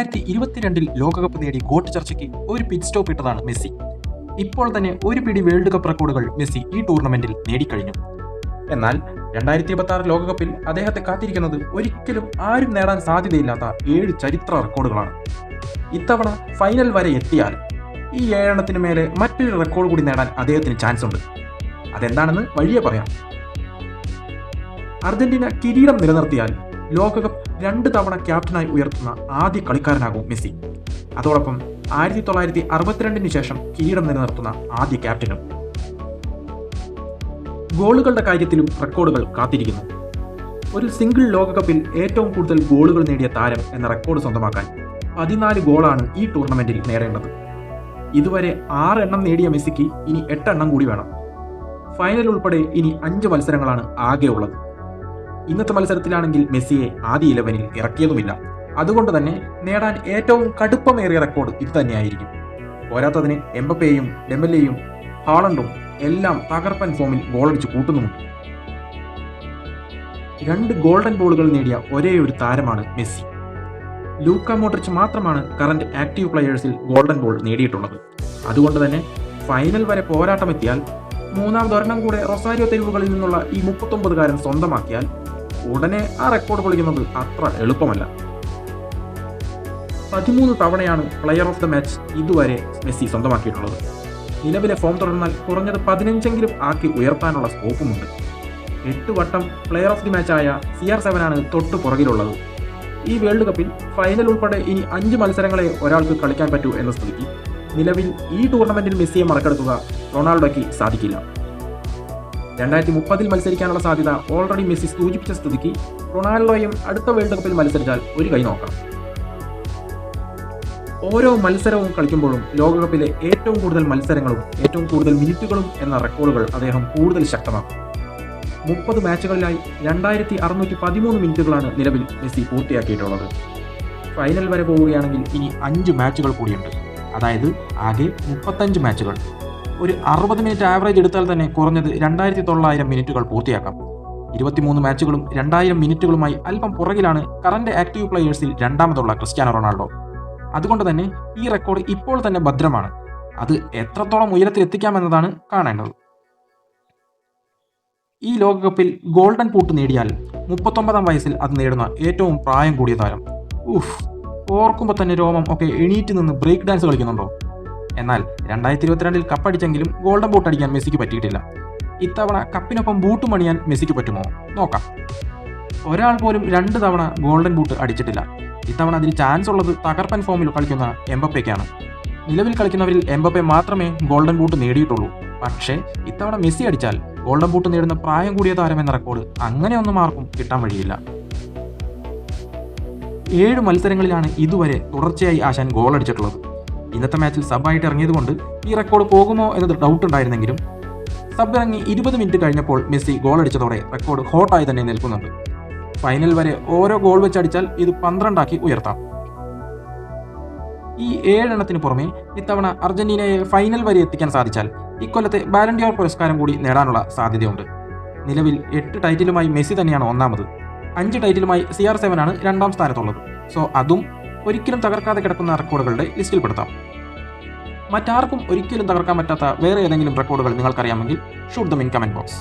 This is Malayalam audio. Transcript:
2022 ലോകകപ്പ് നേടി ഗോട്ട് ചർച്ചയ്ക്ക് ഒരു പിറ്റ് സ്റ്റോപ്പ് ഇട്ടതാണ് മെസ്സി. ഇപ്പോൾ തന്നെ ഒരു പിടി വേൾഡ് കപ്പ് റെക്കോർഡുകൾ മെസ്സി ഈ ടൂർണമെന്റിൽ നേടിക്കഴിഞ്ഞു. എന്നാൽ 2026 ലോകകപ്പിൽ അദ്ദേഹത്തെ കാത്തിരിക്കുന്നത് ഒരിക്കലും ആരും നേടാൻ സാധ്യതയില്ലാത്ത 7 ചരിത്ര റെക്കോർഡുകളാണ്. ഇത്തവണ ഫൈനൽ വരെ എത്തിയാൽ ഈ 7 എണ്ണത്തിന് മേലെ മറ്റൊരു റെക്കോർഡ് കൂടി നേടാൻ അദ്ദേഹത്തിന് ചാൻസ് ഉണ്ട്. അതെന്താണെന്ന് വഴിയെ പറയാം. അർജന്റീന കിരീടം നിലനിർത്തിയാൽ ലോകകപ്പ് 2 തവണ ക്യാപ്റ്റനായി ഉയർത്തുന്ന ആദ്യ കളിക്കാരനാകും മെസ്സി. അതോടൊപ്പം 1962 ശേഷം കിരീടം നിലനിർത്തുന്ന ആദ്യ ക്യാപ്റ്റനും. ഗോളുകളുടെ കാര്യത്തിലും റെക്കോർഡുകൾ കാത്തിരിക്കുന്നു. ഒരു സിംഗിൾ ലോകകപ്പിൽ ഏറ്റവും കൂടുതൽ ഗോളുകൾ നേടിയ താരം എന്ന റെക്കോർഡ് സ്വന്തമാക്കാൻ 14 ഗോളാണ് ഈ ടൂർണമെന്റിൽ നേടേണ്ടത്. ഇതുവരെ 6 എണ്ണം നേടിയ മെസ്സിക്ക് ഇനി 8 എണ്ണം കൂടി വേണം. ഫൈനൽ ഉൾപ്പെടെ ഇനി 5 മത്സരങ്ങളാണ് ആകെ ഉള്ളത്. ഇന്നത്തെ മത്സരത്തിലാണെങ്കിൽ മെസ്സിയെ ആദ്യ 11-ൽ ഇറക്കിയതുമില്ല. അതുകൊണ്ട് തന്നെ നേടാൻ ഏറ്റവും കടുപ്പമേറിയ റെക്കോർഡ് ഇത് തന്നെയായിരിക്കും. പോരാത്തതിന് എംബപ്പേയും ഡെമ്പലെയും ഹാളണ്ടും എല്ലാം തകർപ്പൻ ഫോമിൽ ഗോളടിച്ച് കൂട്ടുന്നുമുണ്ട്. 2 ഗോൾഡൻ ബോളുകൾ നേടിയ ഒരേ ഒരു താരമാണ് മെസ്സി. ലൂക്ക മോഡ്രിച്ച് മാത്രമാണ് കറന്റ് ആക്റ്റീവ് പ്ലെയേഴ്സിൽ ഗോൾഡൻ ബോൾ നേടിയിട്ടുള്ളത്. അതുകൊണ്ട് തന്നെ ഫൈനൽ വരെ പോരാട്ടമെത്തിയാൽ മൂന്നാമതൊരെണ്ണം കൂടെ റൊസാരിയോ തെരുവുകളിൽ നിന്നുള്ള ഈ 39കാരൻ സ്വന്തമാക്കിയാൽ ഉടനെ ആ റെക്കോർഡ് പൊളിക്കുന്നത് അത്ര എളുപ്പമല്ല. 13 തവണയാണ് പ്ലെയർ ഓഫ് ദ മാച്ച് ഇതുവരെ മെസ്സി സ്വന്തമാക്കിയിട്ടുള്ളത്. നിലവിലെ ഫോം തുടർന്നാൽ കുറഞ്ഞത് 15എങ്കിലും ആക്കി ഉയർത്താനുള്ള സ്കോപ്പുമുണ്ട്. 8 വട്ടം പ്ലെയർ ഓഫ് ദി മാച്ചായ CR7 ആണ് തൊട്ടു പുറകിലുള്ളത്. ഈ വേൾഡ് കപ്പിൽ ഫൈനൽ ഉൾപ്പെടെ ഇനി 5 മത്സരങ്ങളെ ഒരാൾക്ക് കളിക്കാൻ പറ്റൂ എന്ന സ്ഥിതിക്ക് നിലവിൽ ഈ ടൂർണമെന്റിൽ മെസ്സിയെ മറികടക്കുക റൊണാൾഡോയ്ക്ക് സാധിക്കില്ല. 2030 മത്സരിക്കാനുള്ള സാധ്യത ഓൾറെഡി മെസ്സി സൂചിപ്പിച്ച സ്ഥിതിക്ക് റൊണാൾഡോയും അടുത്ത വേൾഡ് കപ്പിൽ മത്സരിച്ചാൽ ഒരു കൈ നോക്കാം. ഓരോ മത്സരവും കളിക്കുമ്പോഴും ലോകകപ്പിലെ ഏറ്റവും കൂടുതൽ മത്സരങ്ങളും ഏറ്റവും കൂടുതൽ മിനിറ്റുകളും എന്ന റെക്കോർഡുകൾ അദ്ദേഹം കൂടുതൽ ശക്തമാക്കും. 30 മാച്ചുകളിലായി 2613 മിനിറ്റുകളാണ് നിലവിൽ മെസ്സി പൂർത്തിയാക്കിയിട്ടുള്ളത്. ഫൈനൽ വരെ പോവുകയാണെങ്കിൽ ഇനി 5 മാച്ചുകൾ കൂടിയുണ്ട്. അതായത് ആകെ 35 മാച്ചുകൾ. ഒരു 60 മിനിറ്റ് ആവറേജ് എടുത്താൽ തന്നെ കുറഞ്ഞത് 2900 മിനിറ്റുകൾ പൂർത്തിയാക്കാം. 23 മാച്ചുകളും 2000 മിനിറ്റുകളുമായി അല്പം പുറകിലാണ് കറന്റ് ആക്റ്റീവ് പ്ലെയേഴ്സിൽ രണ്ടാമതുള്ള ക്രിസ്ത്യാനോ റൊണാൾഡോ. അതുകൊണ്ട് തന്നെ ഈ റെക്കോർഡ് ഇപ്പോൾ തന്നെ ഭദ്രമാണ്. അത് എത്രത്തോളം ഉയരത്തിലെത്തിക്കാമെന്നതാണ് കാണേണ്ടത്. ഈ ലോകകപ്പിൽ ഗോൾഡൻ ബൂട്ട് നേടിയാൽ 39-ാം വയസ്സിൽ അത് നേടുന്ന ഏറ്റവും പ്രായം കൂടിയ താരം. ഓർക്കുമ്പോൾ തന്നെ രോമം ഒക്കെ എണീറ്റ് നിന്ന് ബ്രേക്ക് ഡാൻസ് കളിക്കുന്നുണ്ടോ? എന്നാൽ 2022 കപ്പടിച്ചെങ്കിലും ഗോൾഡൻ ബൂട്ട് അടിക്കാൻ മെസ്സിക്ക് പറ്റിയിട്ടില്ല. ഇത്തവണ കപ്പിനൊപ്പം ബൂട്ട് മണിയാൻ മെസ്സിക്ക് പറ്റുമോ? നോക്കാം. ഒരാൾ പോലും 2 തവണ ഗോൾഡൻ ബൂട്ട് അടിച്ചിട്ടില്ല. ഇത്തവണ അതിന് ചാൻസ് ഉള്ളത് തകർപ്പൻ ഫോമിൽ കളിക്കുന്ന എംബപ്പയ്ക്കാണ്. നിലവിൽ കളിക്കുന്നവരിൽ എംബപ്പെ മാത്രമേ ഗോൾഡൻ ബൂട്ട് നേടിയിട്ടുള്ളൂ. പക്ഷേ ഇത്തവണ മെസ്സി അടിച്ചാൽ ഗോൾഡൻ ബൂട്ട് നേടുന്ന പ്രായം കൂടിയ താരം എന്ന റെക്കോർഡ് അങ്ങനെയൊന്നും ആർക്കും കിട്ടാൻ വഴിയില്ല. 7 മത്സരങ്ങളിലാണ് ഇതുവരെ തുടർച്ചയായി ആശാൻ ഗോൾ അടിച്ചിട്ടുള്ളത്. ഇന്നത്തെ മാച്ചിൽ സബായിട്ട് ഇറങ്ങിയതുകൊണ്ട് ഈ റെക്കോർഡ് പോകുമോ എന്നത് ഡൗട്ട് ഉണ്ടായിരുന്നെങ്കിലും സബ് ഇറങ്ങി 20 മിനിറ്റ് കഴിഞ്ഞപ്പോൾ മെസ്സി ഗോൾ അടിച്ചതോടെ റെക്കോർഡ് ഹോട്ടായി തന്നെ നിൽക്കുന്നുണ്ട്. ഫൈനൽ വരെ ഓരോ ഗോൾ വെച്ചടിച്ചാൽ ഇത് 12 ആക്കി ഉയർത്താം. ഈ 7 എണ്ണത്തിന് പുറമെ ഇത്തവണ അർജന്റീനയെ ഫൈനൽ വരെ എത്തിക്കാൻ സാധിച്ചാൽ ഇക്കൊല്ലത്തെ ബാലൻ ഡി ഓർ പുരസ്കാരം കൂടി നേടാനുള്ള സാധ്യതയുണ്ട്. നിലവിൽ 8 ടൈറ്റിലുമായി മെസ്സി തന്നെയാണ് ഒന്നാമത്. 5 ടൈറ്റിലുമായി CR7 ആണ് 2ാം സ്ഥാനത്തുള്ളത്. സോ അതും ഒരിക്കലും തകർക്കാതെ കിടക്കുന്ന റെക്കോർഡുകളുടെ ലിസ്റ്റിൽപ്പെടുത്താം. മറ്റാർക്കും ഒരിക്കലും തകർക്കാൻ പറ്റാത്ത വേറെ ഏതെങ്കിലും റെക്കോർഡുകൾ നിങ്ങൾക്കറിയാമെങ്കിൽ shoot them in comment box.